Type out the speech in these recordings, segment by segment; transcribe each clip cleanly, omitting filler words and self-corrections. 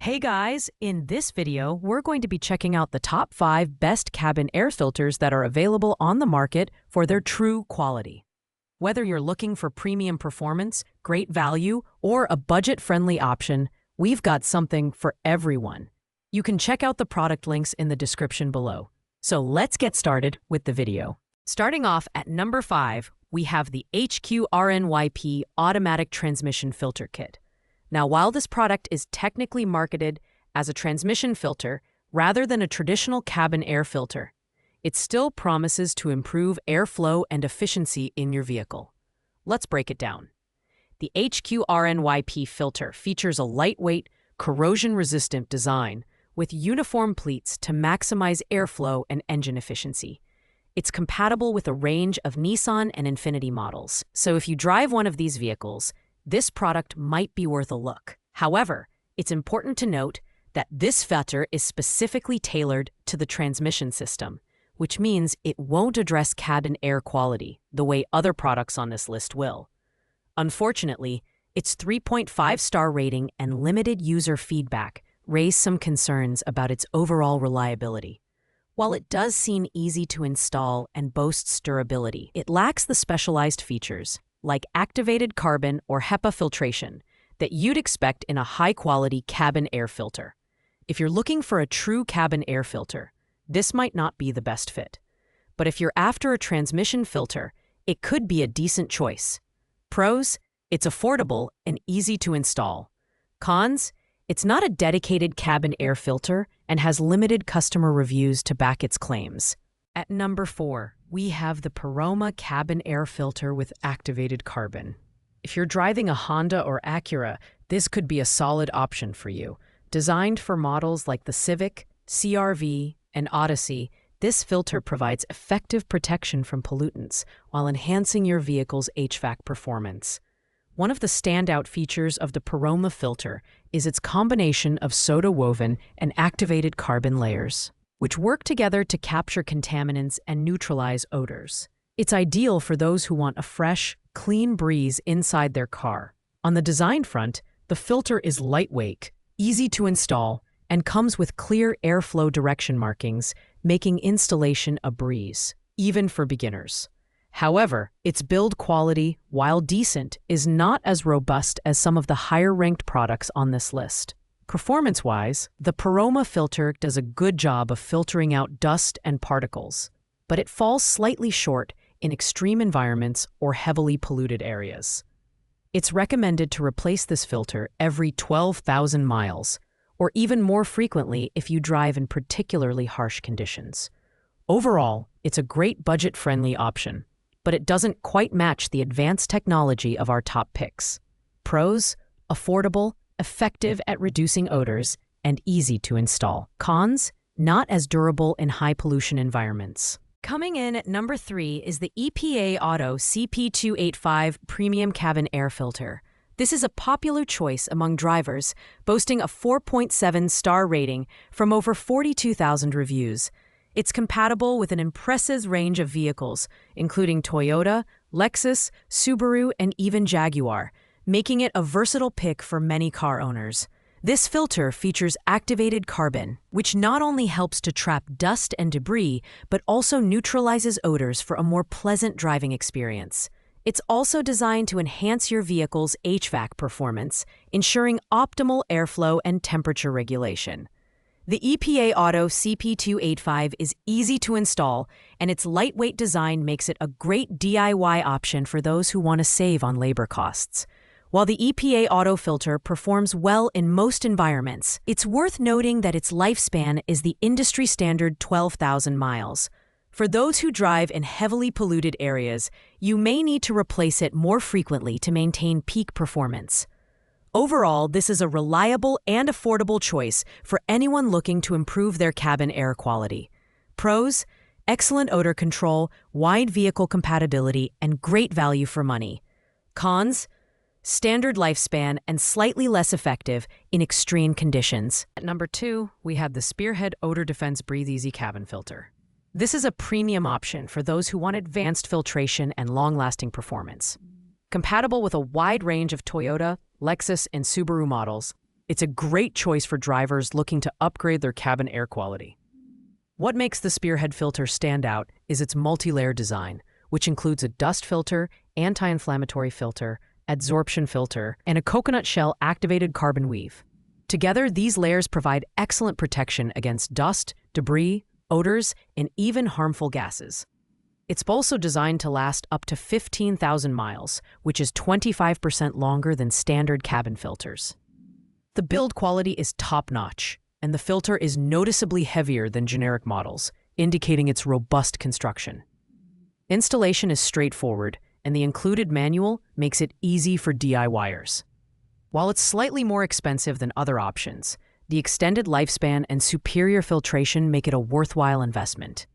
Hey guys, in this video, we're going to be checking out the top 5 best cabin air filters that are available on the market for their true quality. Whether you're looking for premium performance, great value, or a budget-friendly option, we've got something for everyone. You can check out the product links in the description below. So let's get started with the video. Starting off at number 5, we have the HQRNYP Automatic Transmission Filter Kit. Now, while this product is technically marketed as a transmission filter rather than a traditional cabin air filter, it still promises to improve airflow and efficiency in your vehicle. Let's break it down. The HQRNYP filter features a lightweight, corrosion-resistant design with uniform pleats to maximize airflow and engine efficiency. It's compatible with a range of Nissan and Infiniti models, so if you drive one of these vehicles, this product might be worth a look. However, it's important to note that this filter is specifically tailored to the transmission system, which means it won't address cabin air quality the way other products on this list will. Unfortunately, its 3.5-star rating and limited user feedback raise some concerns about its overall reliability. While it does seem easy to install and boasts durability, it lacks the specialized features like activated carbon or HEPA filtration that you'd expect in a high-quality cabin air filter. If you're looking for a true cabin air filter, this might not be the best fit. But if you're after a transmission filter, it could be a decent choice. Pros: it's affordable and easy to install. Cons: it's not a dedicated cabin air filter and has limited customer reviews to back its claims. At number 4, we have the Puroma cabin air filter with activated carbon. If you're driving a Honda or Acura, this could be a solid option for you. Designed for models like the Civic, CR-V, and Odyssey, this filter provides effective protection from pollutants while enhancing your vehicle's HVAC performance. One of the standout features of the Puroma filter is its combination of soda-woven and activated carbon layers, which work together to capture contaminants and neutralize odors. It's ideal for those who want a fresh, clean breeze inside their car. On the design front, the filter is lightweight, easy to install, and comes with clear airflow direction markings, making installation a breeze, even for beginners. However, its build quality, while decent, is not as robust as some of the higher-ranked products on this list. Performance-wise, the Puroma filter does a good job of filtering out dust and particles, but it falls slightly short in extreme environments or heavily polluted areas. It's recommended to replace this filter every 12,000 miles, or even more frequently if you drive in particularly harsh conditions. Overall, it's a great budget-friendly option, but it doesn't quite match the advanced technology of our top picks. Pros: affordable, effective at reducing odors, and easy to install. Cons: not as durable in high-pollution environments. Coming in at number 3 is the EPAuto CP285 Premium Cabin Air Filter. This is a popular choice among drivers, boasting a 4.7-star rating from over 42,000 reviews. It's compatible with an impressive range of vehicles, including Toyota, Lexus, Subaru, and even Jaguar, making it a versatile pick for many car owners. This filter features activated carbon, which not only helps to trap dust and debris, but also neutralizes odors for a more pleasant driving experience. It's also designed to enhance your vehicle's HVAC performance, ensuring optimal airflow and temperature regulation. The EPAuto CP285 is easy to install, and its lightweight design makes it a great DIY option for those who want to save on labor costs. While the EPAuto filter performs well in most environments, it's worth noting that its lifespan is the industry-standard 12,000 miles. For those who drive in heavily polluted areas, you may need to replace it more frequently to maintain peak performance. Overall, this is a reliable and affordable choice for anyone looking to improve their cabin air quality. Pros: excellent odor control, wide vehicle compatibility, and great value for money. Cons: standard lifespan and slightly less effective in extreme conditions. At number 2, we have the Spearhead Odor Defense Breathe Easy Cabin Filter. This is a premium option for those who want advanced filtration and long-lasting performance. Compatible with a wide range of Toyota, Lexus, and Subaru models, It's a great choice for drivers looking to upgrade their cabin air quality. What makes the Spearhead filter stand out is its multi-layer design, which includes a dust filter, anti-inflammatory filter, adsorption filter, and a coconut shell activated carbon weave. Together, these layers provide excellent protection against dust, debris, odors, and even harmful gases. It's also designed to last up to 15,000 miles, which is 25% longer than standard cabin filters. The build quality is top-notch, and the filter is noticeably heavier than generic models, indicating its robust construction. Installation is straightforward, and the included manual makes it easy for DIYers. While it's slightly more expensive than other options, the extended lifespan and superior filtration make it a worthwhile investment.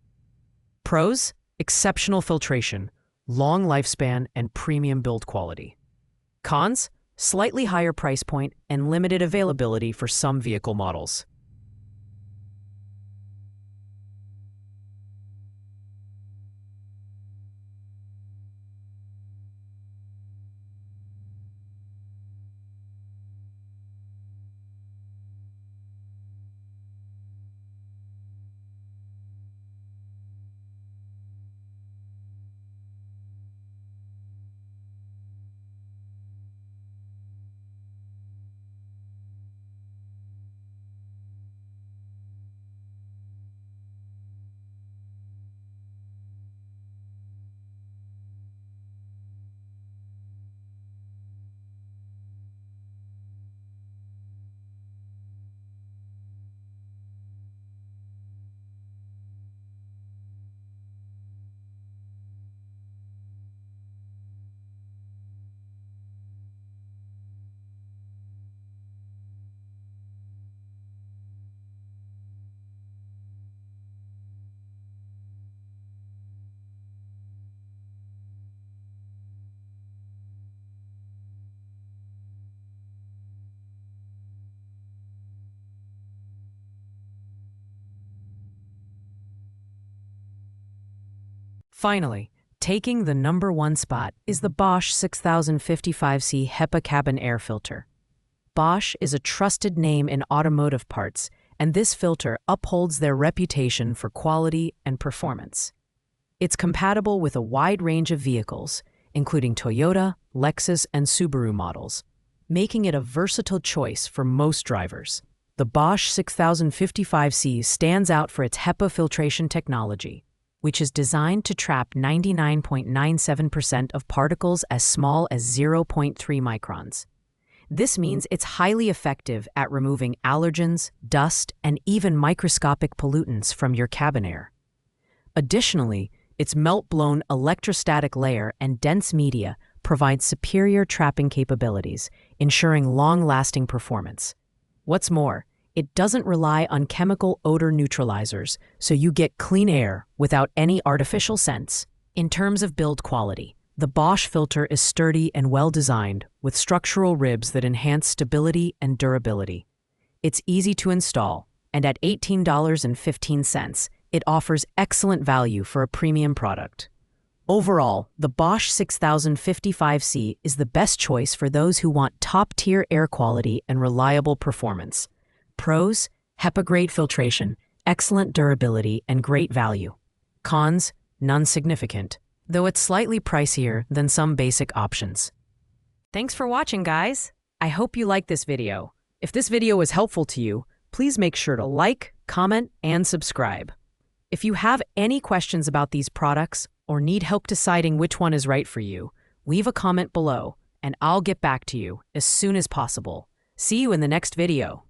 Pros: exceptional filtration, long lifespan, and premium build quality. Cons: slightly higher price point and limited availability for some vehicle models. Finally, taking the #1 spot is the BOSCH 6055C HEPA cabin air filter. BOSCH is a trusted name in automotive parts, and this filter upholds their reputation for quality and performance. It's compatible with a wide range of vehicles, including Toyota, Lexus, and Subaru models, making it a versatile choice for most drivers. The BOSCH 6055C stands out for its HEPA filtration technology, which is designed to trap 99.97% of particles as small as 0.3 microns. This means it's highly effective at removing allergens, dust, and even microscopic pollutants from your cabin air. Additionally, its melt-blown electrostatic layer and dense media provide superior trapping capabilities, ensuring long-lasting performance. What's more, it doesn't rely on chemical odor neutralizers, so you get clean air without any artificial scents. In terms of build quality, the BOSCH filter is sturdy and well-designed, with structural ribs that enhance stability and durability. It's easy to install, and at $18.15, it offers excellent value for a premium product. Overall, the BOSCH 6055C is the best choice for those who want top-tier air quality and reliable performance. Pros: HEPA-grade filtration, excellent durability, and great value. Cons: none significant, though it's slightly pricier than some basic options. Thanks for watching, guys. I hope you liked this video. If this video was helpful to you, please make sure to like, comment, and subscribe. If you have any questions about these products or need help deciding which one is right for you, leave a comment below, and I'll get back to you as soon as possible. See you in the next video.